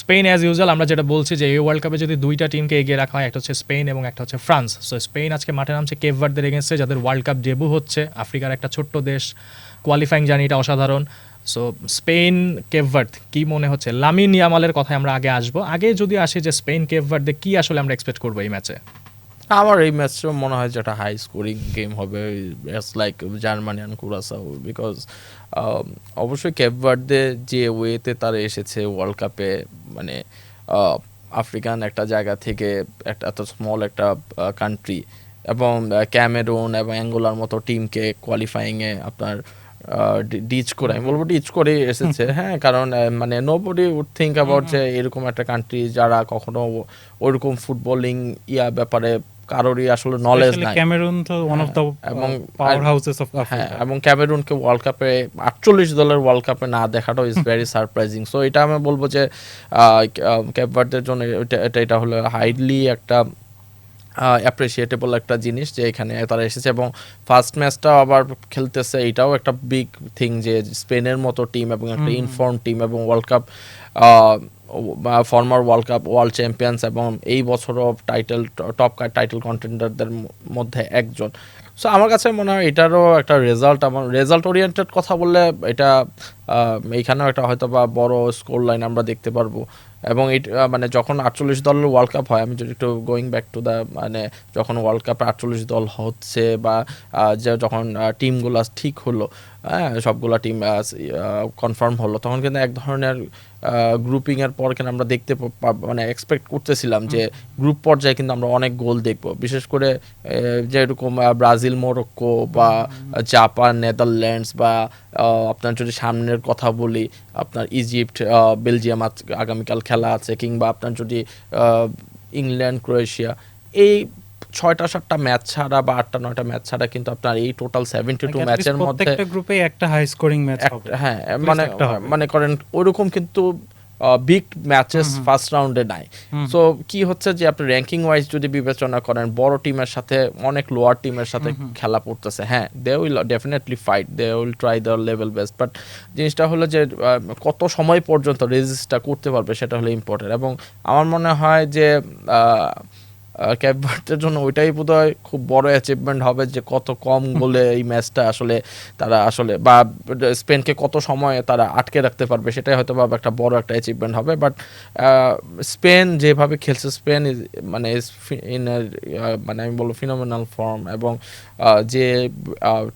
Spain as usual আমরা যেটা বলছি যে এই ওয়ার্ল্ড কাপে যদি দুইটা টিমকে এগিয়ে রাখা হয়, একটা হচ্ছে স্পেন এবং একটা হচ্ছে ফ্রান্স। সো স্পেন আজকে মাঠে নামছে কেপ ভার্দের এগেন্স্টে, যাদের ওয়ার্ল্ড কাপ ডেবু হচ্ছে, আফ্রিকার একটা ছোট্ট দেশ, কোয়ালিফাইং জার্নিটা অসাধারণ। সো স্পেন কেপ ভার্দ কী মনে হচ্ছে? লামিন ইয়ামালের কথায় আমরা আগে আসবো, আগে যদি আসি যে স্পেন কেপ ভার্দে কী আসলে আমরা এক্সপেক্ট করবো এই ম্যাচে? আমার এই ম্যাচটা মনে হয় যে একটা হাই স্কোরিং গেম হবে, it's like Germany and কুরাসাও, because অবশ্যই কেপ ভার্দে যে ওয়েতে তারা এসেছে ওয়ার্ল্ড কাপে, মানে আফ্রিকান একটা জায়গা থেকে একটা এত স্মল একটা কান্ট্রি, এবং ক্যামেরুন এবং অ্যাঙ্গোলার মতো টিমকে কোয়ালিফাইংয়ে আপনার ডিচ করে, আমি বলবো ডিচ করে এসেছে। হ্যাঁ, কারণ মানে নোবডি উড থিঙ্ক অ্যাবাউট যে এরকম একটা কান্ট্রি যারা কখনো ওরকম ফুটবলিং ব্যাপারে কারোরই আসলে নলেজ নাই। ক্যামেরুন তো ওয়ান অফ দ্য এবং পাওয়ার হাউসেস অফ হ্যাঁ, আফ্রিকা, এবং ক্যামেরুনকে ওয়ার্ল্ড কাপে 48 দলের ওয়ার্ল্ড কাপে না দেখাটাও ইজ ভেরি সারপ্রাইজিং। সো এটা আমি বলবো যে ক্যাপ ভার্দের জন্য এটা হলো হাইলি একটা অ্যাপ্রিসিয়েটেবল একটা জিনিস যে এখানে তারা এসেছে, এবং ফার্স্ট ম্যাচটা আবার খেলতেছে, এটাও একটা বিগ থিং যে স্পেনের মতো টিম এবং একটা ইনফর্ম টিম এবং world cup former world champions এবং এই বছরও টপ টাইটেল কন্টেন্ডারদের মধ্যে একজন। সো আমার কাছে মনে হয় এটারও একটা আমার রেজাল্ট ওরিয়েন্টেড কথা বললে এটা এইখানেও একটা হয়তো বা বড় স্কোর লাইন আমরা দেখতে পারবো। এবং মানে যখন 48 দলের ওয়ার্ল্ড কাপ হয়, আমি যদি একটু গোয়িং ব্যাক টু দ্য, মানে যখন ওয়ার্ল্ড কাপে 48 দল হচ্ছে বা যখন টিমগুলো ঠিক হলো, হ্যাঁ, সবগুলা টিম কনফার্ম হলো, তখন কিন্তু এক ধরনের গ্রুপিংয়ের পর কিন্তু আমরা দেখতে মানে এক্সপেক্ট করতেছিলাম যে গ্রুপ পর্যায়ে কিন্তু আমরা অনেক গোল দেখব, বিশেষ করে যেরকম ব্রাজিল, মরক্কো বা জাপান, নেদারল্যান্ডস, বা আপনার যদি সামনের কথা বলি আপনার ইজিপ্ট, বেলজিয়াম আগামীকাল খেলা আছে, কিংবা আপনার যদি ইংল্যান্ড, ক্রোয়েশিয়া, এই 6-7টা ম্যাচ ছাড়া বা 8-9টা ম্যাচ ছাড়া কিন্তু আপনার এই টোটাল 72 ম্যাচের মধ্যে প্রত্যেকটা গ্রুপে একটা হাই স্কোরিং ম্যাচ হবে। হ্যাঁ, মানে করেন ওইরকম কিন্তু বিগ ম্যাচেস ফার্স্ট রাউন্ডে নাই। সো কি হচ্ছে যে আপনি র্যাঙ্কিং ওয়াইজ যদি বিবেচনা করেন, বড় টিমের সাথে অনেক লোয়ার টিমের সাথে খেলা পড়তেছে, হ্যাঁ, they will definitely fight, they will try their level best, but জিনিসটা হলো যে কত সময় পর্যন্ত রেজিস্টটা করতে পারবে সেটা হলো ইম্পর্টেন্ট। এবং আমার মনে হয় যে ক্যাপ ভার্দের জন্য ওইটাই বোধহয় খুব বড় অ্যাচিভমেন্ট হবে যে কত কম গোলে এই ম্যাচটা আসলে তারা আসলে, বা স্পেনকে কত সময় তারা আটকে রাখতে পারবে, সেটাই হয়তো বা একটা বড় একটা অ্যাচিভমেন্ট হবে। বাট স্পেন যেভাবে খেলছে, স্পেন মানে মানে আমি বলবো ফিনোমিনাল ফর্ম, এবং যে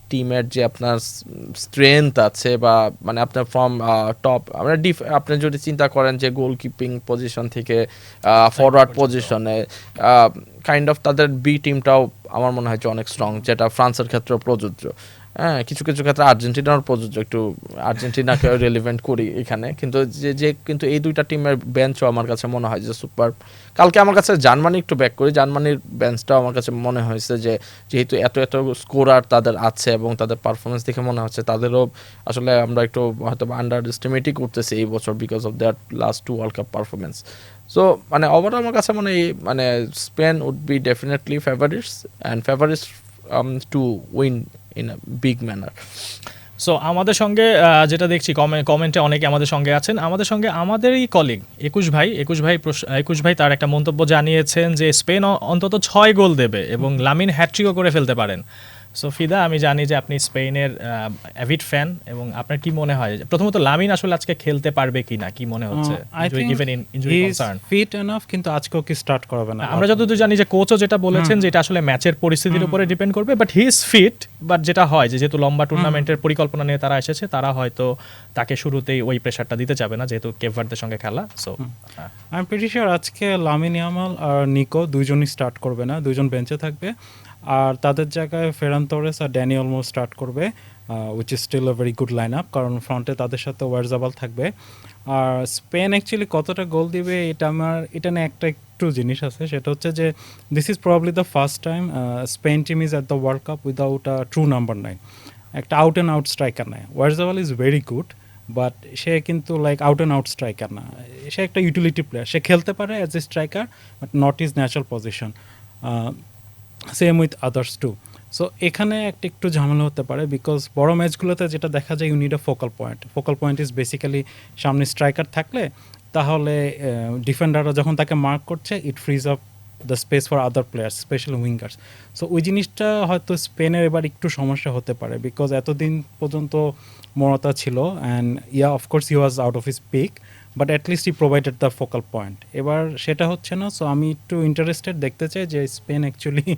টিমের যে আপনার স্ট্রেংথ আছে, বা মানে আপনার ফ্রম টপ, আপনার আপনি যদি চিন্তা করেন যে গোলকিপিং পজিশন থেকে ফরওয়ার্ড পজিশনে কাইন্ড অফ তাদের বি টিমটাও আমার মনে হয় যে অনেক স্ট্রং, যেটা ফ্রান্সের ক্ষেত্রে প্রযোজ্য। হ্যাঁ, কিছু কিছু ক্ষেত্রে আর্জেন্টিনার প্রযোজ্য, একটু আর্জেন্টিনাকে রেলিভেন্ট করি এখানে, কিন্তু কিন্তু এই দুইটা টিমের বেঞ্চও আমার কাছে মনে হয় যে সুপার। কালকে আমার কাছে জার্মানি, একটু ব্যাক করি, জার্মানির বেঞ্চটাও আমার কাছে মনে হয়েছে যে যেহেতু এত এত স্কোরার তাদের আছে এবং তাদের পারফরমেন্স দেখে মনে হচ্ছে তাদেরও আসলে আমরা একটু হয়তো আন্ডার এস্টিমেটই করতেছি এই বছর because of that last 2 world cup performance. So মানে ওভারঅল আমার কাছে মানে Spain would be definitely favourites to win in a big manner. So আমাদের সঙ্গে যেটা দেখছি কমেন্টে অনেকে আমাদের সঙ্গে আছেন, আমাদের সঙ্গে আমাদেরই কলিগ একুশ ভাই তার একটা মন্তব্য জানিয়েছেন যে স্পেন অন্তত 6 গোল দেবে এবং লামিন হ্যাট্রিকও করে ফেলতে পারেন। সো ফিদা, আমি জানি যে আপনি স্পেনের অ্যাভিড ফ্যান, এবং আপনার কি মনে হয় প্রথমত লামিন আসলে আজকে খেলতে পারবে কিনা, কি মনে হচ্ছে? ফিট এনাফ, কিন্তু আজকেও কি স্টার্ট করবে না? আমরা যতদূর জানি যে কোচও যেটা বলেছেন যে এটা আসলে ম্যাচের পরিস্থিতির উপরে ডিপেন্ড করবে, but he is fit. But যেটা হয় যেহেতু লম্বা টুর্নামেন্টের পরিকল্পনা নিয়ে তারা এসেছে, তারা হয়তো তাকে শুরুতেই ওই প্রেশারটা দিতে যাবে না, যেহেতু কেপ ভার্দের সঙ্গে খেলা। So I am pretty sure আজকে লামিন ইয়ামাল আর নিকো দুইজনই স্টার্ট করবে না, দুইজন বেঞ্চে থাকবে, আর তাদের জায়গায় ফেরান তোরেস আর ড্যানি অলমো স্টার্ট করবে, which is still a very good line up, কারণ ফ্রন্টে তাদের সাথে ওয়ারজাবাল থাকবে। আর স্পেন অ্যাকচুয়ালি কতটা গোল দিবে এটা নিয়ে একটু জিনিস আছে, সেটা হচ্ছে যে this is probably the first time Spain team is at the world cup without a true number 9, একটা আউট অ্যান্ড আউট স্ট্রাইকার নেয়। Oyarzabal is very good, but সে কিন্তু like out and out striker না, সে একটা utility player, সে খেলতে পারে as a striker but not is natural position, same with others too. So এখানে একটু ঝামেলা হতে পারে, বিকজ বড় ম্যাচগুলোতে যেটা দেখা যায় you need a focal point is basically সামনে স্ট্রাইকার থাকলে তাহলে ডিফেন্ডাররা যখন তাকে মার্ক করছে it frees up the space for other players specially wingers. So ওই জিনিসটা হয়তো স্পেনের এবার একটু সমস্যা হতে পারে, বিকজ এতদিন পর্যন্ত মরতা ছিল and of course he was out of his peak, but at least he provided the focal point. এবার সেটা হচ্ছে না, সো আমি একটু ইন্টারেস্টেড দেখতে চাই যে স্পেন অ্যাকচুয়ালি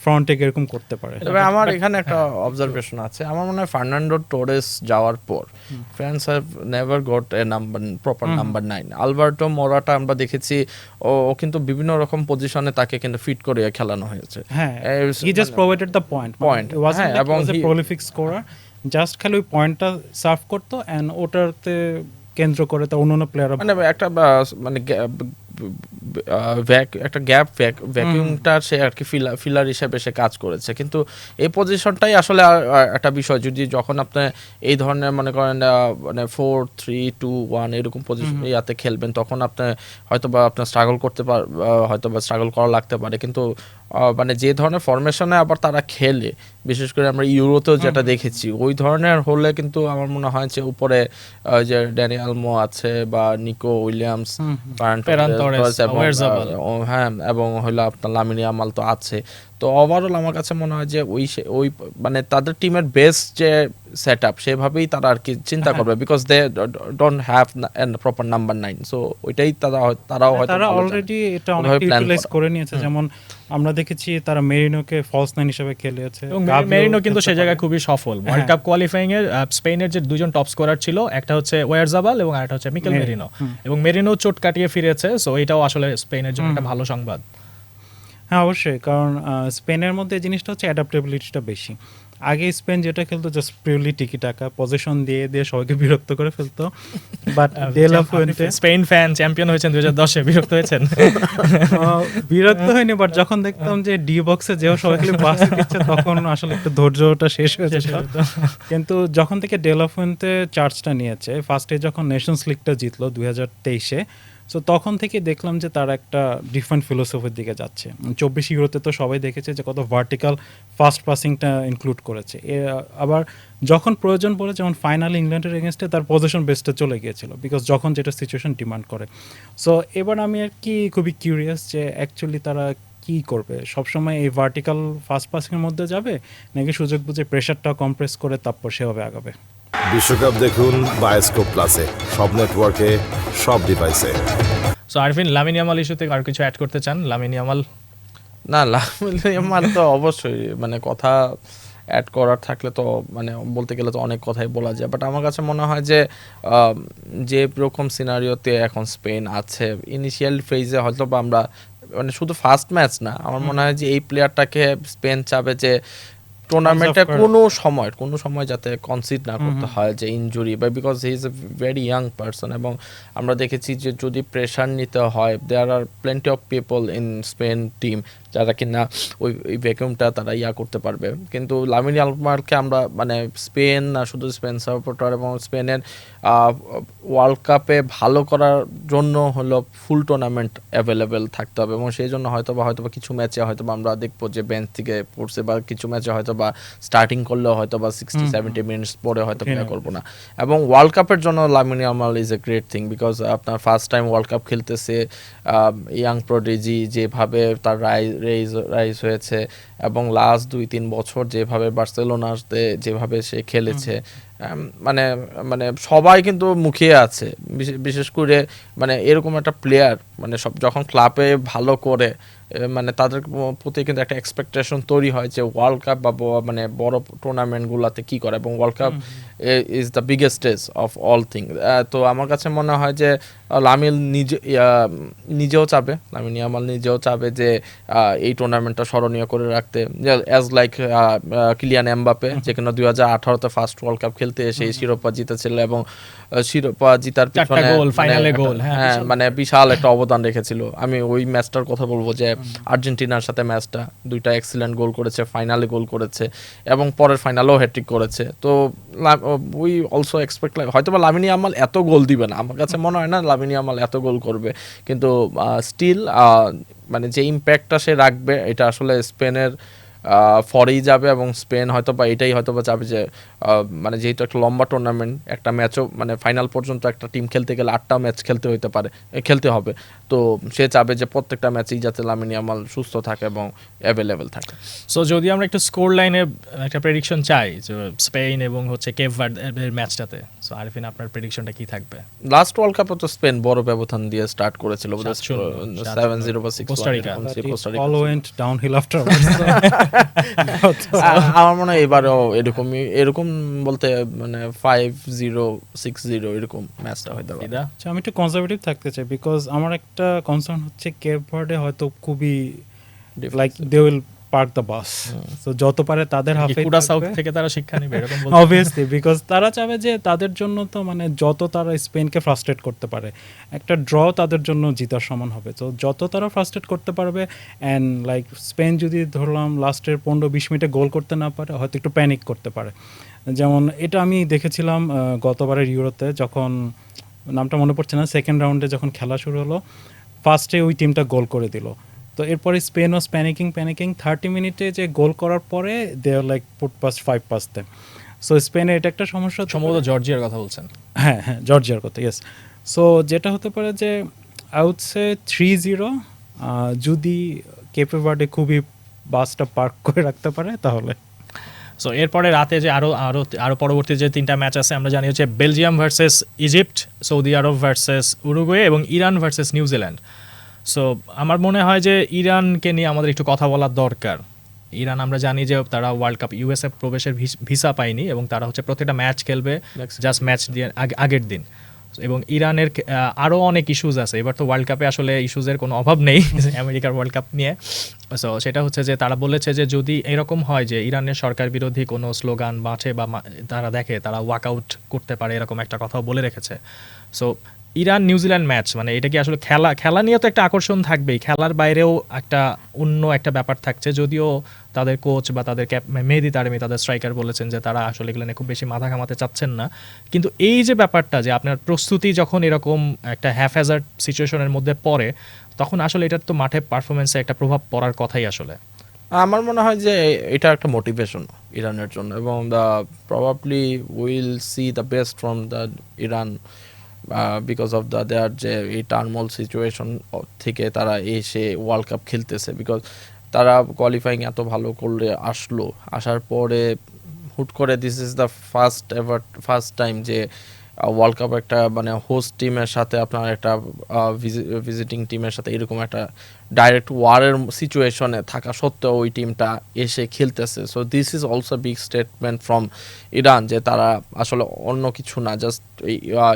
ফ্রন্টে এরকম করতে পারে। তবে আমার এখানে একটা অবজারভেশন আছে, আমার মনে হয় ফার্নান্ডো টোরেস যাওয়ার পর France have never got a number proper number 9। Alberto Morata আমরা দেখেছি ও কিন্তু বিভিন্ন রকম পজিশনে তাকে কিন্তু ফিট করে খেলানো হয়েছে। হ্যাঁ, he just provided the point, হ্যাঁ, এবং প্রলিফিক স্কোরার, জাস্ট খালি ওই পয়েন্টটা সার্ভ করতো এন্ড ওটাতে কেন্দ্র করে তা অন্যান্য প্লেয়ার মানে একটা মানে একটা গ্যাপ ভ্যাকুয়ামটা সে আর কি ফিলার হিসেবে সে কাজ করেছে। কিন্তু এই পজিশনটাই আসলে একটা বিষয়, যদি যখন আপনি এই ধরনের মনে করেন মানে 4-3-2-1 এরকম পজিশন ইয়াতে খেলবেন, তখন আপনি হয়তোবা আপনার স্ট্রাগল করতে হয়তোবা স্ট্রাগল করা লাগতে পারে। কিন্তু মানে যে ধরনের ফরমেশনে আবার তারা খেলে, বিশেষ করে আমরা ইউরোতেও যেটা দেখেছি, ওই ধরনের হলে কিন্তু আমার মনে হয় যে উপরে যে ড্যানি আলমো আছে বা নিকো উইলিয়ামস, হ্যাঁ, এবং হইলো আপনার লামিন ইয়ামাল তো আছে। তো ওভারঅল আমার কাছে মনে হয় যে ওই মানে তাদের টিমের বেস্ট যে সেট আপ সেভাবেই তারা আর কি চিন্তা করবে, because they don't have proper number 9। So ওইটাই তারাও হয়তো তারা অলরেডি এটা অনেক ইউটিলাইজ করে নিয়েছে। যেমন আমরা দেখেছি তারা মেরিনোকে ফলস 9 হিসেবে খেলেছে, এবং মেরিনো কিন্তু সে জায়গায় খুবই সফল। ওয়ার্ল্ড কাপ কোয়ালিফাইং এর স্পেনের যে দুজন টপ স্কোরার ছিল, একটা হচ্ছে ওয়ারজাবাল এবং আরেকটা হচ্ছে মিকেল মেরিনো, এবং মেরিনো চোট কাটিয়ে ফিরেছে। সো এটাও আসলে স্পেনের জন্য একটা ভালো সংবাদ। হ্যাঁ, অবশ্যই, কারণ স্পেনের মধ্যে জিনিসটা হচ্ছে অ্যাডাপ্টেবিলিটিটা বেশি। আগে স্পেন যেটা খেলতো জাস্ট পিওরলি টিকি টাকা, পজিশন দিয়ে দিয়ে সবাইকে বিরক্ত করে ফেলতো। But day la Fuente Spain fan champion হয়েছেন 2010-এ, বিরক্ত হয়েছেন? বিরক্ত হয়নি, বাট যখন দেখতাম যে ডি বক্সে যেও সবাই খালি পাস দিচ্ছে, তখন আসলে একটু ধৈর্যটা শেষ হয়ে যেত। কিন্তু যখন থেকে ডে লা ফুয়েন্তে চার্জটা নিয়েছে, ফার্স্টে যখন নেশনস লিগটা জিতলো 2023-এ, সো তখন থেকে দেখলাম যে তারা একটা ডিফারেন্ট ফিলোসফির দিকে যাচ্ছে। 24 ইউরোতে তো সবাই দেখেছে যে কত ভার্টিক্যাল ফাস্ট পাসিংটা ইনক্লুড করেছে। আবার যখন প্রয়োজন পড়ে, যেমন ফাইনালি ইংল্যান্ডের এগেনস্টে তার পজিশন বেস্টে চলে গিয়েছিল, বিকজ যখন যেটা সিচুয়েশন ডিমান্ড করে। সো এবার আমি আর কি খুবই কিউরিয়াস যে অ্যাকচুয়ালি তারা কি করবে, সবসময় এই ভার্টিক্যাল ফাস্ট পাসিংয়ের মধ্যে যাবে, নাকি সুযোগ বুঝে প্রেশারটা কম্প্রেস করে তারপর সেভাবে আগাবে। বিশ্বকাপ দেখুন বায়োস্কোপ প্লাসে, সব নেটওয়ার্কে, সব ডিভাইসে। সো আরফিন, লামিন ইয়ামাল ইস্যুতে আর কিছু অ্যাড করতে চান? লামিন ইয়ামাল তো অবশ্যই মানে কথা অ্যাড করার থাকলে তো মানে বলতে গেলে তো অনেক কথাই বলা যায়, বাট আমার কাছে মনে হয় যে রকম সিনারিওতে এখন স্পেন আছে, ইনিশিয়াল ফেজে হয়তো বা আমরা মানে শুধু ফার্স্ট ম্যাচ না, আমার মনে হয় যে এই প্লেয়ারটাকে স্পেন চাবে যে টুর্নামেন্টে কোনো সময় যাতে কনসিড না করতে হয় যে ইনজুরি, বা because he is a very young person. এবং আমরা দেখেছি যে যদি প্রেশার নিতে হয়, there are plenty of people in Spain team যারা কিনা ওই ভ্যাকুয়ামটা তারা করতে পারবে। কিন্তু লামিন ইয়ামালকে আমরা মানে স্পেন না শুধু স্পেন সাপোর্টার এবং স্পেনের ওয়ার্ল্ড কাপে ভালো করার জন্য হলো ফুল টুর্নামেন্ট অ্যাভেলেবেল থাকতে হবে, এবং সেই জন্য হয়তো বা কিছু ম্যাচে হয়তো আমরা দেখবো যে বেঞ্চ থেকে পড়ছে, বা কিছু ম্যাচে হয়তো বা স্টার্টিং করলেও হয়তো বা 60-70 মিনিটস পরে হয়তো প্লে করবো না। এবং ওয়ার্ল্ড কাপের জন্য Lamine Yamal is a great thing, because আপনার ফার্স্ট টাইম ওয়ার্ল্ড কাপ খেলতেছে, ইয়াং প্রডিজি যেভাবে তার রাইজ হয়েছে, এবং লাস্ট 2-3 বছর যেভাবে বার্সেলোনাতে যেভাবে সে খেলেছে, মানে মানে সবাই কিন্তু মুখিয়ে আছে। বিশেষ করে মানে এরকম একটা প্লেয়ার মানে যখন ক্লাবে ভালো করে মানে তাদের প্রতি কিন্তু একটা এক্সপেকটেশন তৈরি হয় যে ওয়ার্ল্ড কাপ বা মানে বড় টুর্নামেন্টগুলোতে কি করে, এবং world cup is the biggest stage of all thing. তো আমার কাছে মনে হয় যে লামিন নিজেও চাবে, লামিন ইয়ামাল নিজেও চাবে যে এই টুর্নামেন্টটা স্মরণীয় করে রাখতে, অ্যাজ লাইক কিলিয়ান এমবাপে, যেখানে 2018-তে ফার্স্ট ওয়ার্ল্ড কাপ খেলতে এসে শিরোপা জিতেছিল, এবং শিরোপা জিতার পিছনে হ্যাঁ মানে বিশাল একটা অবদান রেখেছিল। আমি ওই ম্যাচটার কথা বলবো যে আর্জেন্টিনার সাথে ম্যাচটা, দুইটা এক্সিলেন্ট গোল করেছে, ফাইনালে গোল করেছে, এবং পরের ফাইনালেও হ্যাট্রিক করেছে। তো উই অলসো এক্সপেক্ট হয়তো বা লামিন ইয়ামাল এত গোল দিবে না, আমার কাছে মনে হয় না লামিন ইয়ামাল এত গোল করবে, কিন্তু স্টিল মানে যে ইম্প্যাক্টটা সে রাখবে এটা আসলে স্পেনের ফরেই যাবে, এবং স্পেন হয়তো বা এটাই হয়তো বা যাবে যে মানে যেহেতু একটা লম্বা টুর্নামেন্ট, একটা ম্যাচও মানে ফাইনাল পর্যন্ত একটা টিম খেলতে গেলে 8টা ম্যাচ খেলতে হবে, তো সে চাবে যে প্রত্যেকটা ম্যাচেই যাতে লামিন ইয়ামাল সুস্থ থাকে এবং অ্যাভেলেবেল থাকে। সো যদি আমরা একটু স্কোর লাইনে একটা প্রেডিকশন চাই যে স্পেন এবং হচ্ছে কেপ ভার্দের ম্যাচটাতে, সো আরিফিন আপনার প্রেডিকশনটা কি থাকবে? লাস্ট ওয়ার্ল্ড কাপে তো স্পেন বড় ব্যবধান দিয়ে স্টার্ট করেছিল, 7-0 বা 6-1 Costa Rica. all went downhill afterwards. আমার মনে হয় এবারেও এরকম বলতে মানে 5-0 6-0 এরকম ম্যাচটা হয়তো পারে। ফিদা? আচ্ছা, আমি একটু কনজারভেটিভ থাকতে চাই, বিকজ আমার একটা কনসার্ন হচ্ছে কেপ ভার্ডে হয়তো খুবই like they will park the bus, তো যত পারে তাদের হাফে কুরাসাও থেকে তারা শিক্ষা নেবে এরকম বলতে? অবভিয়াসলি, বিকজ তারা চাবে যে তাদের জন্য তো মানে যত তারা স্পেনকে ফ্রাস্ট্রেট করতে পারে, একটা ড্র তাদের জন্য জিতার সমান হবে, তো যত তারা ফ্রাস্ট্রেট করতে পারবে। অ্যান্ড লাইক স্পেন যদি ধরলাম লাস্টের 15-20 মিনিটে গোল করতে না পারে, হয়তো একটু প্যানিক করতে পারে। যেমন এটা আমি দেখেছিলাম গতবারের ইউরোতে, যখন নামটা মনে পড়ছে না, সেকেন্ড রাউন্ডে যখন খেলা শুরু হলো, ফার্স্টে ওই টিমটা গোল করে দিল, তো এরপরে স্পেন ওয়াজ প্যানিকিং 30 মিনিটে যে গোল করার পরে they are like put past 5 past them. So স্পেনে এটা একটা সমস্যা হতে সম্ভবত পারে। জর্জিয়ার কথা বলছেন। হ্যাঁ, জর্জিয়ার কথা, ইয়েস। সো যেটা হতে পারে যে আউটসে 3-0, যদি কেপে ভার্ডে খুবই বাসটা পার্ক করে রাখতে পারে তাহলে। সো এরপরে রাতে যে আরো পরবর্তী যে 3টা ম্যাচ আছে আমরা জানি হচ্ছে বেলজিয়াম ভার্সেস ইজিপ্ট, সৌদি আরব ভার্সেস উরুগুয়ে এবং ইরান ভার্সেস নিউজিল্যান্ড। সো আমার মনে হয় যে ইরানকে নিয়ে আমাদের একটু কথা বলার দরকার। ইরান আমরা জানি যে তারা ওয়ার্ল্ড কাপ ইউএসএ প্রবেশের ভিসা পায়নি এবং তারা হচ্ছে প্রত্যেকটা ম্যাচ খেলবে জাস্ট ম্যাচ দিয়ে আগের দিন। এবং ইরানের আরও অনেক ইস্যুজ আছে, এবার তো ওয়ার্ল্ড কাপে আসলে ইস্যুজের কোনো অভাব নেই আমেরিকার ওয়ার্ল্ড কাপ নিয়ে। সো সেটা হচ্ছে যে তারা বলেছে যে যদি এরকম হয় যে ইরানের সরকার বিরোধী কোনো স্লোগান বাঁচে বা তারা দেখে, তারা ওয়াকআউট করতে পারে, এরকম একটা কথাও বলে রেখেছে। সো ইরান নিউজিল্যান্ড ম্যাচ মানে এটা কি আসলে খেলা নিয়ে তো একটা আকর্ষণ থাকবেই, খেলার বাইরেও একটা অন্য একটা ব্যাপার থাকছে। যদিও তাদের কোচ বা তাদের মেহেদী তারেমি তাদের স্ট্রাইকার বলেছেন যে তারা আসলে এগুলো নিয়ে খুব বেশি মাথা ঘামাতে চাচ্ছেন না, কিন্তু এই যে ব্যাপারটা যে আপনার প্রস্তুতি যখন এরকম একটা হ্যাফহ্যাজার্ড সিচুয়েশনের মধ্যে পড়ে, তখন আসলে এটার তো মাঠে পারফরমেন্সে একটা প্রভাব পড়ার কথাই আসলে। আমার মনে হয় যে এটা একটা মোটিভেশন ইরানের জন্য, এবং probably will see the best from the Iran because of their যে এই টার্মল সিচুয়েশন থেকে তারা এসে ওয়ার্ল্ড কাপ খেলতেছে, বিকজ তারা কোয়ালিফাইং এত ভালো করলে আসার পরে হুট করে this is the first time যে ওয়ার্ল্ড কাপ একটা মানে হোস্ট টিমের সাথে আপনার একটা ভিজিটিং টিমের সাথে এরকম একটা ডাইরেক্ট ওয়ারের সিচুয়েশনে থাকা সত্ত্বেও ওই টিমটা এসে খেলতেছে। So this is also big statement from Iran যে তারা আসলে অন্য কিছু না, জাস্ট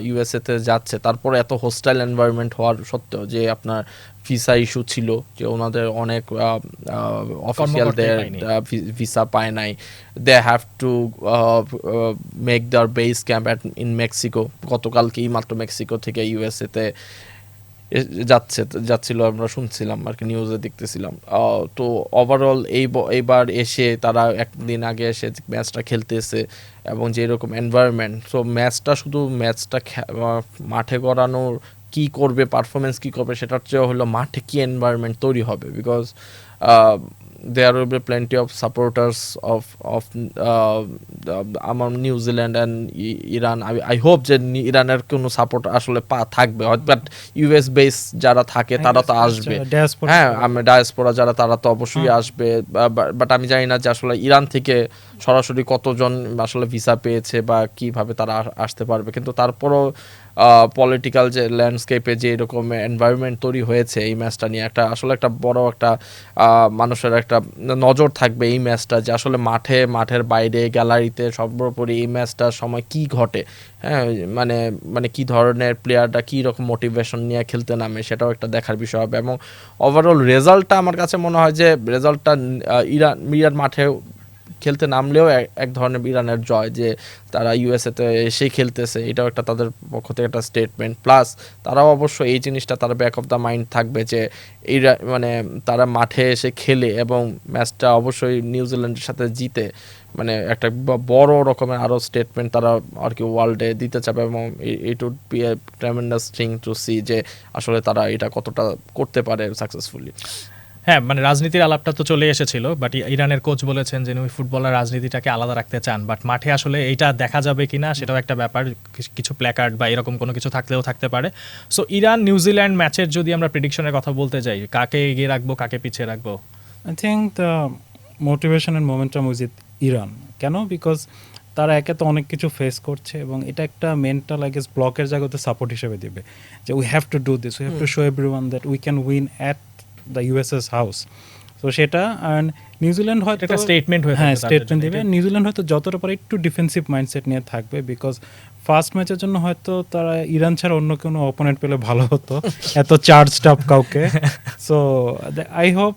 ইউএসএতে যাচ্ছে, তারপরে এত হোস্টাইল এনভায়রনমেন্ট হওয়ার সত্ত্বেও যে আপনার ভিসা ইস্যু ছিল, যে ওনাদের অনেক অফিসিয়ালদের ভিসা পায় নাই, they have to make their base camp in Mexico. গতকালকেই মাত্র মেক্সিকো থেকে ইউএসএতে যাচ্ছিল, আমরা শুনছিলাম আর কি, নিউজে দেখতেছিলাম। তো ওভারঅল এইবার এসে তারা একদিন আগে এসে ম্যাচটা খেলতেছে এবং যেরকম এনভায়রনমেন্ট, সো ম্যাচটা মাঠে করানোর কি করবে, পারফরমেন্স কি করবে সেটার চেয়ে হলো মাঠে কি এনভায়রনমেন্ট তৈরি হবে, because there will be plenty of supporters of আমার New Zealand and Iran. I hope যে ইরানের কোনো সাপোর্ট আসলে থাকবে, বাট ইউএস বেস যারা থাকে তারা তো আসবে, হ্যাঁ ডায়াসপোরা যারা তারা তো অবশ্যই আসবে, বাট আমি জানি না যে আসলে ইরান থেকে সরাসরি কতজন আসলে ভিসা পেয়েছে বা কিভাবে তারা আসতে পারবে, কিন্তু তারপরও পলিটিক্যাল যে ল্যান্ডস্কেপে যে এরকম এনভায়রনমেন্ট তৈরি হয়েছে এই ম্যাচটা নিয়ে একটা আসলে একটা বড় একটা মানুষের একটা নজর থাকবে এই ম্যাচটা, যে আসলে মাঠের বাইরে গ্যালারিতে সর্বোপরি এই ম্যাচটার সময় কি ঘটে, হ্যাঁ মানে কি ধরনের প্লেয়াররা কী রকম মোটিভেশন নিয়ে খেলতে নামে, সেটাও একটা দেখার বিষয় হবে। এবং ওভারঅল রেজাল্টটা আমার কাছে মনে হয় যে রেজাল্টটা ইরান মাঠে খেলতে নামলেও এক ধরনের ইরানের জয়, যে তারা ইউএসএতে এসেই খেলতেছে, এটাও একটা তাদের পক্ষ থেকে একটা স্টেটমেন্ট। প্লাস তারাও অবশ্য এই জিনিসটা তারা ব্যাক অফ দ্য মাইন্ড থাকবে যে মানে তারা মাঠে এসে খেলে এবং ম্যাচটা অবশ্যই নিউজিল্যান্ডের সাথে জিতে মানে একটা বড় রকমের আরও স্টেটমেন্ট তারা আর কি ওয়ার্ল্ডে দিতে চাবে, এবং it would be a tremendous thing to see যে আসলে তারা এটা কতটা করতে পারে সাকসেসফুলি। হ্যাঁ, মানে রাজনীতির আলাপটা তো চলে এসেছিল, বাট ইরানের কোচ বলেছেন যে উনি ফুটবল আর রাজনীতিটাকে আলাদা রাখতে চান, বাট মাঠে আসলে এইটা দেখা যাবে কিনা সেটাও একটা ব্যাপার, কিছু প্ল্যাকার্ড বা এরকম কোনো কিছু থাকলেও থাকতে পারে। সো ইরান নিউজিল্যান্ড ম্যাচের যদি আমরা প্রেডিকশনের কথা বলতে যাই, কাকে এগিয়ে রাখবো কাকে পিছিয়ে রাখবো? I think the motivation and momentum with Iran. কেন? বিকজ তারা একে তো অনেক কিছু ফেস করছে এবং এটা একটা মেন্টাল আই গেস ব্লকের জায়গাতে সাপোর্ট হিসেবে দিবে যে we have to do this, we have to show everyone that we can win at the USS house. তো সেটা অ্যান্ড নিউজিল্যান্ড হয়তো একটা স্টেটমেন্ট হয়ে হ্যাঁ থাকবে তাদের স্টেটমেন্ট জন্য। দিবে। নিউজিল্যান্ড হয়তো যতটা পারে একটু ডিফেন্সিভ মাইন্ডসেট নিয়ে থাকবে বিকজ ফার্স্ট ম্যাচের জন্য হয়তো তারা ইরান ছাড়া অন্য কোনো অপোনেন্ট পেলে ভালো হতো, এত চার্জ আপ কাউকে। সো আই হোপ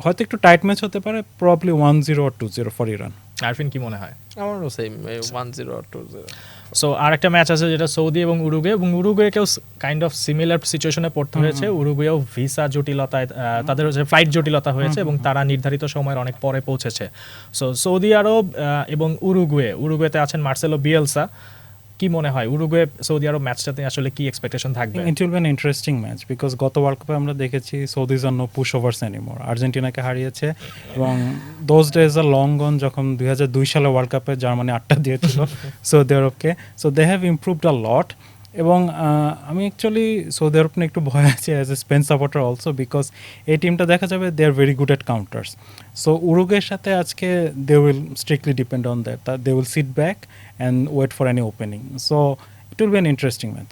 হয়তো একটু টাইট ম্যাচ হতে পারে, probably 1-0 or 2-0 for Iran. Arfin কি মনে হয়? আমারও সেম 1-0 or 2-0। সো আর একটা ম্যাচ আছে যেটা সৌদি এবং উরুগুয়ে, এবং উরুগুয়েকেও কাইন্ড অফ সিমিলার সিচুয়েশনে পড়তে হয়েছে। উরুগুয়েও ভিসা জটিলতায় তাদের হচ্ছে ফ্লাইট জটিলতা হয়েছে এবং তারা নির্ধারিত সময়ের অনেক পরে পৌঁছেছে। সো সৌদি আরব এবং উরুগুয়েতে আছেন মার্সেলো বিয়েলসা। কি মনে হয় উরুগুয়ে সৌদি আরব ম্যাচটাতে আসলে কি এক্সপেকটেশন থাকবে? It will be an interesting match because গত ওয়ার্ল্ড কাপে আমরা দেখেছি Saudis are no push overs anymore, আর্জেন্টিনাকে হারিয়েছে এবং those days are long gone যখন 2002 সালে ওয়ার্ল্ড কাপে জার্মানি 8টা দিয়েছিল সৌদি আরবকে। So they have improved a lot এবং আমি অ্যাকচুয়ালি সৌদি আরব নিয়ে একটু ভয় আছে as a Spain supporter also because এই টিমটা দেখা যাবে they are very good at counters. So উরুগুয়ের সাথে আজকে they will strictly depend on that, they will sit back and wait for any opening. So it will be an interesting match.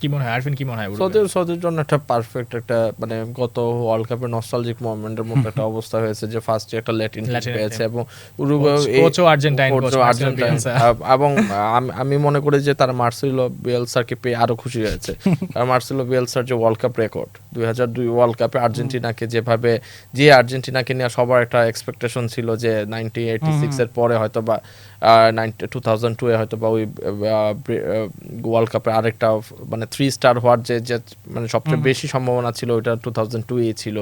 কি মনে হয় আরফিন, কি মনে হয় উরুগুয়ে? সৌদির জন্য একটা পারফেক্ট একটা মানে গত ওয়ার্ল্ড কাপের নস্টালজিক মোমেন্টের মতো একটা অবস্থা হয়েছে যে ফার্স্টে একটা ল্যাটিন পেয়েছে এবং উরুগুয়ে কোচও আর্জেন্টাইন, কোচ মার্সেলো বিয়েলসা। এবং আমি মনে করি যে তারা মার্সেলো বিয়েলসাকে পেয়ে আরো খুশি হয়েছে। কারণ মার্সেলো বিয়েলসার যে ওয়ার্ল্ড কাপ রেকর্ড 2002 ওয়ার্ল্ড কাপে আর্জেন্টিনাকে যেভাবে আর্জেন্টিনাকে নিয়ে সবার একটা এক্সপেকটেশন ছিল যে 1986 এর পরে হয়তো বা 2002 এ হয়তো বা ওই ওয়ার্ল্ড কাপে আরেকটা মানে 3 স্টার হওয়ার যে মানে সবচেয়ে বেশি সম্ভাবনা ছিল ওইটা 2002 এ ছিল।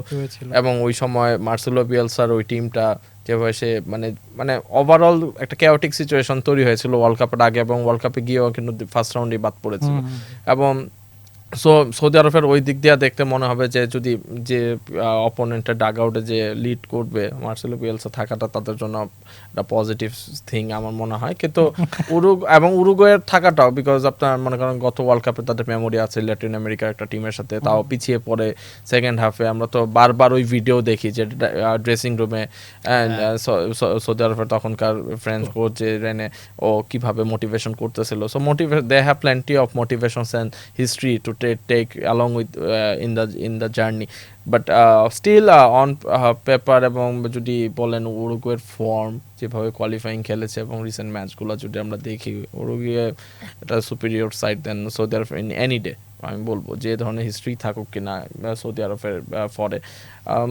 এবং ওই সময় মার্সেলো বিয়েলসার ওই টিমটা যেভাবে সে মানে ওভারঅল একটা কেওটিক সিচুয়েশন তৈরি হয়েছিল ওয়ার্ল্ড কাপের আগে এবং ওয়ার্ল্ড কাপে গিয়েও কিন্তু ফার্স্ট রাউন্ডেই বাদ পড়েছিল। এবং সৌদি আরবের ওই দিক দিয়ে দেখতে মনে হবে যে যদি যে অপোনেন্টের ডাগ আউটে যে লিড করবে মার্সেলো বিয়েলসা থাকাটা তাদের জন্য একটা পজিটিভ থিং আমার মনে হয়। কিন্তু উরুগুয়ের থাকাটাও বিকজ আপনার মনে করেন গত ওয়ার্ল্ড কাপে তাদের মেমোরি আছে ল্যাটিন আমেরিকার একটা টিমের সাথে, তাও পিছিয়ে পড়ে সেকেন্ড হাফে। আমরা তো বারবার ওই ভিডিও দেখি যে ড্রেসিং রুমে সৌদি আরবের তখনকার ফ্রেঞ্চ কোচ যে রেনে ও কিভাবে মোটিভেশন করতেছিল। So they have plenty of motivations and history to take along with in the journey, but still on paper এবং যদি বলেন উরুগুয়ের ফর্ম যেভাবে কোয়ালিফাইং খেলেছে এবং রিসেন্ট ম্যাচগুলো যদি আমরা দেখি উরুগুয়ে এটা superior side then Saudi Arabia in any day. আমি বলবো যে ধরনের হিস্ট্রি থাকুক কিনা সৌদি আরবের ফরে।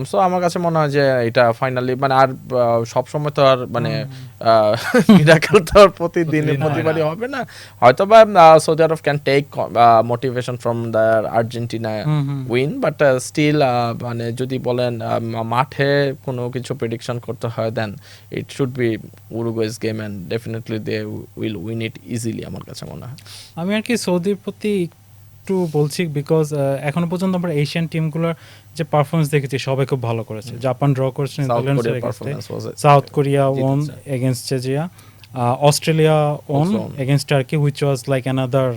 সো আমার কাছে মনে হয় যে এটা ফাইনালি মানে আর সবসময় তো আর মানে মিরাকেল তো আর প্রতিবারই হবে না। হয়তো বা Saudi Arab can take motivation from the Argentina win, but still মানে যদি বলেন মাঠে কোনো কিছু প্রেডিকশন করতে হয় then it should be Uruguay's game and definitely they will win it easily আমার কাছে মনে হয়। আমি আর কি সৌদির প্রতি একটু বলছি বিকজ এখনো পর্যন্ত আমরা এশিয়ান টিমগুলোর যে পারফরমেন্স দেখেছি সবাই খুব ভালো করেছে। জাপান ড্র করেছে South Korea won against Czechia, Australia won against Turkey which was like another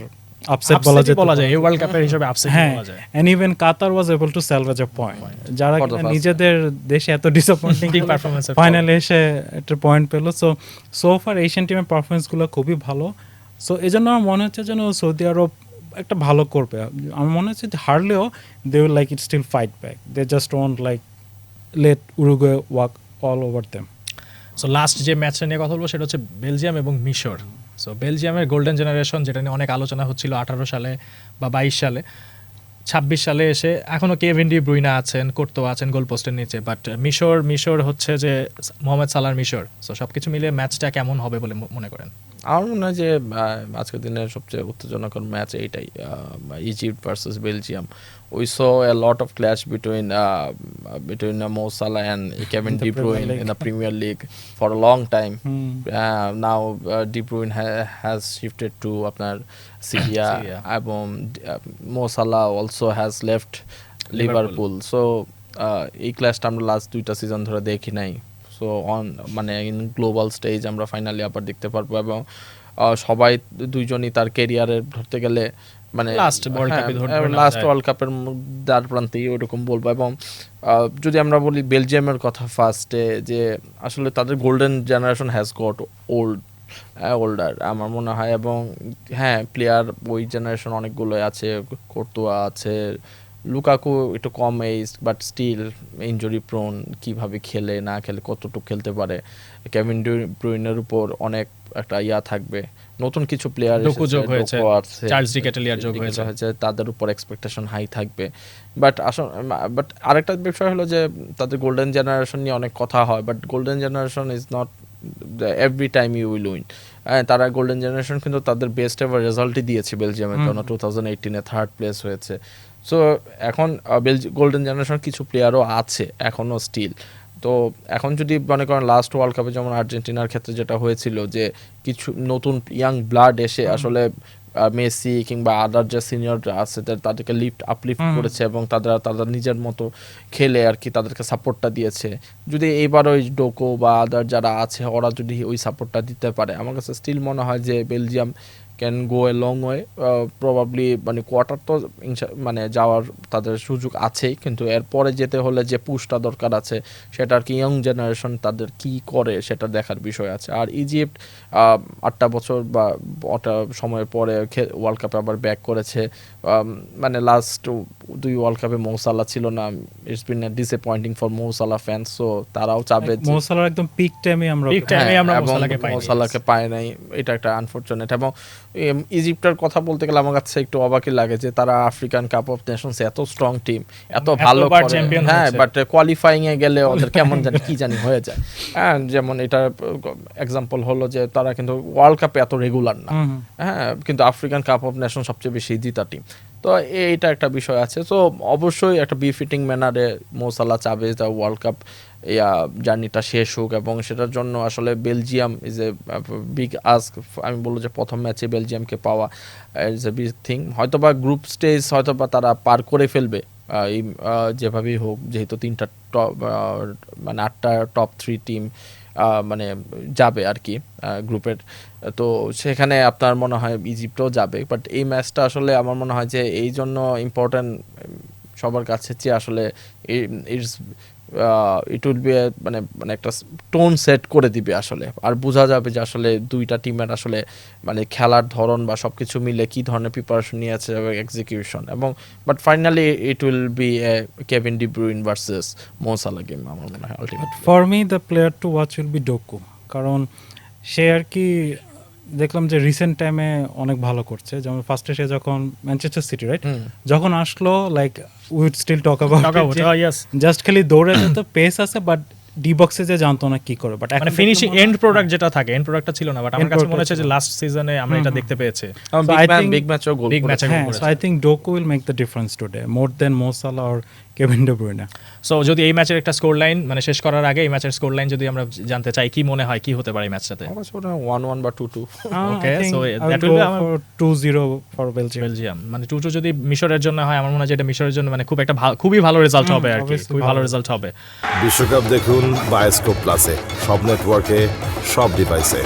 upset বলা যায় এই ওয়ার্ল্ড কাপের হিসেবে আপসেট বলা যায়। And even Qatar was able to salvage a point, যারা নিজেদের দেশে এত ডিসঅ্যাপয়েন্টিং পারফরম্যান্স ফাইনালে এসে একটা পয়েন্ট পেল। সো ফার এশিয়ান টিমের পারফরম্যান্সগুলো খুবই ভালো। সো এজন্য আমার মনে হচ্ছে যেন সৌদি আরব একটা ভালো করবে। আমার মনে হচ্ছে হারলেও they will like it still fight back, they just won't like let Uruguay walk all over them. So last যে ম্যাচটা নিয়ে কথা বলবো সেটা হচ্ছে বেলজিয়াম এবং মিশর। সো বেলজিয়ামের গোল্ডেন জেনারেশন যেটা নিয়ে অনেক আলোচনা হচ্ছিল 18 সালে বা 22 সালে, 26 সালে এসে এখনও কেভিন ডি ব্রুইনা আছেন, কোর্তো আছেন গোল পোস্টের নিচে, বাট মিশর হচ্ছে যে মোহাম্মদ সালার মিশর। সো সব কিছু মিলিয়ে ম্যাচটা কেমন হবে বলে মনে করেন? আমার মনে হয় যে আজকের দিনের সবচেয়ে উত্তেজনাকর ম্যাচ এইটাই, Egypt versus Belgium. We saw a lot of clash between Mo Salah and Kevin De Bruyne in the Premier League for a long time. Now De Bruyne has shifted to আপনার Syria এবং Mo Salah also has left Liverpool. So এই ক্লাসটা আমরা last 2টা season ধরে দেখি নাই। So on মানে ইন গ্লোবাল স্টেজ আমরা ফাইনালি আবার দেখতে পারবো, এবং সবাই দুইজনই তার ক্যারিয়ারের ধরতে গেলে মানে Last World Cup-ই ধরে নেওয়া লাস্ট যায়। ওয়ার্ল্ড কাপের দ্বার প্রান্তেই ওরকম বলবো। এবং যদি আমরা বলি বেলজিয়ামের কথা ফার্স্টে, যে আসলে তাদের golden generation has got older আমার মনে হয়। এবং হ্যাঁ, প্লেয়ার ওই জেনারেশন অনেকগুলো আছে, কোর্তুয়া আছে, লুকাকু একটু কম age but still injury prone, কিভাবে খেলে না খেলে কতটুকু খেলতে পারে। কেভিন ডি ব্রুইনের উপর অনেক একটা থাকবে। নতুন কিছু প্লেয়ার ডোকু যোগ হয়েছে, চার্লস ডি কেটেলিয়ার যোগ হয়েছে, তাদের উপর এক্সপেকটেশন হাই থাকবে। বাট আরেকটা বিষয় হলো যে তাদের গোল্ডেন জেনারেশন নিয়ে অনেক কথা হয়, but golden generation is not every time you will win. তারা গোল্ডেন জেনারেশন কিন্তু তাদের বেস্ট এভার রেজাল্টই দিয়েছে বেলজিয়ামের জন্য, 2018-এ 3rd প্লেস হয়েছে। সো এখন গোল্ডেন জেনারেশন কিছু প্লেয়ারও আছে এখনও স্টিল। তো এখন যদি মনে করেন লাস্ট ওয়ার্ল্ড কাপে যেমন আর্জেন্টিনার ক্ষেত্রে যেটা হয়েছিল, যে কিছু নতুন ইয়াং ব্লাড এসে আসলে মেসি কিংবা আদার যে সিনিয়র আছে তাদেরকে আপলিফট করেছে, এবং তাদের নিজের মতো খেলে আর কি তাদেরকে সাপোর্টটা দিয়েছে। যদি এইবার ওই ডোকো বা আদার যারা আছে ওরা যদি ওই সাপোর্টটা দিতে পারে, আমার কাছে স্টিল মনে হয় যে Belgium can go a long way. Probably মানে কোয়ার্টার তো মানে যাওয়ার তাদের সুযোগ আছেই, কিন্তু এরপরে যেতে হলে যে পুশটা দরকার আছে সেটা আর কি ইয়ং জেনারেশন তাদের কি করে সেটা দেখার বিষয় আছে। আর ইজিপ্ট 8টা বছর বা ওটা সময়ের পরে ওয়ার্ল্ড কাপে আবার ব্যাক করেছে। মানে লাস্ট 2 ওয়ার্ল্ড কাপে মো সালাহ ছিল না, it's been disappointing for Mo Salah fans. So তারাও চাবে মো সালাহর একদম পিক টাইমে আমরা মো সালাহকে পায় নাই, এটা একটা আনফরচুনেট। এবং ইজিপ্টের কথা বলতে গেলে আমার কাছে একটু অবাকই লাগে যে তারা আফ্রিকান কাপ অফ নেশনস এত স্ট্রং টিম, এত ভালো করে, হ্যাঁ, বাট কোয়ালিফাইং এ গেলে ওদের কেমন জানি কি জানি হয়ে যায়। হ্যাঁ, যেমন এটা এক্সাম্পল হলো যে তারা কিন্তু ওয়ার্ল্ড কাপে এত রেগুলার না, হ্যাঁ, কিন্তু আফ্রিকান কাপ অফ নেশন সবচেয়ে বেশি জিতা টিম। তো এইটা একটা বিষয় আছে। সো অবশ্যই একটা বিফিটিং ম্যানারে মো সালাহ চাবে যে ওয়ার্ল্ড কাপ জার্নিটা শেষ হোক, এবং সেটার জন্য আসলে Belgium is a big ask. আমি বলবো যে প্রথম ম্যাচে বেলজিয়ামকে পাওয়া ইজ এ বিগ থিং। হয়তোবা গ্রুপ স্টেজ হয়তোবা তারা পার করে ফেলবে যেভাবেই হোক, যেহেতু 3টা টপ মানে 8টা টপ 3 টিম মানে যাবে আর কি গ্রুপের। তো সেখানে আপনার মনে হয় ইজিপ্টও যাবে। বাট এই ম্যাচটা আসলে আমার মনে হয় যে এই জন্য ইম্পর্ট্যান্ট সবার কাছে, যে আসলে ইট উইল বি মানে একটা টোন সেট করে দিবে আসলে, আর বোঝা যাবে যে আসলে দুইটা টিমের আসলে মানে খেলার ধরন বা সবকিছু মিলে কি ধরনের প্রিপারেশন নিয়েছে এবং এক্সিকিউশন। এবং but finally it will be Kevin De Bruyne versus Mo Salah game আমার মনে হয় ultimately. For me the player to watch will be Doku, কারণ সে আর কি দেখলাম যে রিসেন্ট টাইমে অনেক ভালো করছে। যেমন ফার্স্টে সে যখন ম্যানচেস্টার সিটি রাইট যখন আসলো, like we'd still talk about just খালি দৌড়ে যেত, পেস আছে, বাট ডি বক্সে যে জানতো না কি করে। বাট মানে ফিনিশিং এন্ড প্রোডাক্ট যেটা থাকে, এন্ড প্রোডাক্টটা ছিল না। বাট আমার কাছে মনে হচ্ছে যে লাস্ট সিজনে আমরা এটা দেখতে পেয়েছি, বিগ ম্যাচও গোল করেছে। So I think Doku will make the difference today more than Mo Salah or Kevin De Bruyne. So যদি এই ম্যাচের একটা স্কোর লাইন মানে শেষ করার আগে এই ম্যাচের স্কোর লাইন যদি আমরা জানতে চাই, কি মনে হয় কি হতে পারে এই ম্যাচটাতে? 1-1 বা 2-2। Okay, so that will be 2-0 for Belgium. মানে 2-2 যদি মিশরের জন্য হয়, আমার মনে হয় যে এটা মিশরের জন্য মানে খুবই ভালো রেজাল্ট হবে আর কি, খুবই ভালো রেজাল্ট হবে। বিশ্বকাপ দেখুন বায়োস্কোপ প্লাসে, সব নেটওয়ার্কে, সব ডিভাইসে।